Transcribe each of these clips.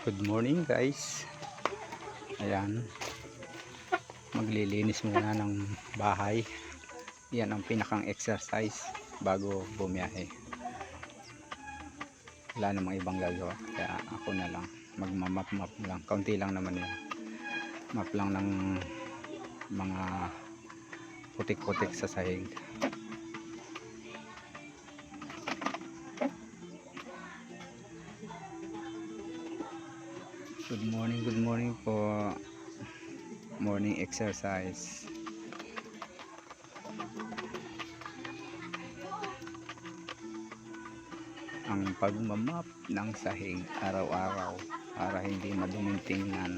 Good morning guys. Ayan, maglilinis muna ng bahay. Yan ang pinakang exercise bago bumiyahe. Wala namang ibang gagawa, kaya ako na lang magmamap lang. Kaunti lang naman yun, map lang ng mga putik-putik sa sahig. Good morning po. Morning exercise. Ang pagmamap ng sahig araw-araw para hindi maduming tingnan.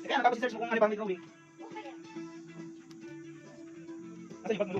Kaya nakapag-search mo kung ano bang drawing. Nasa yung pag mo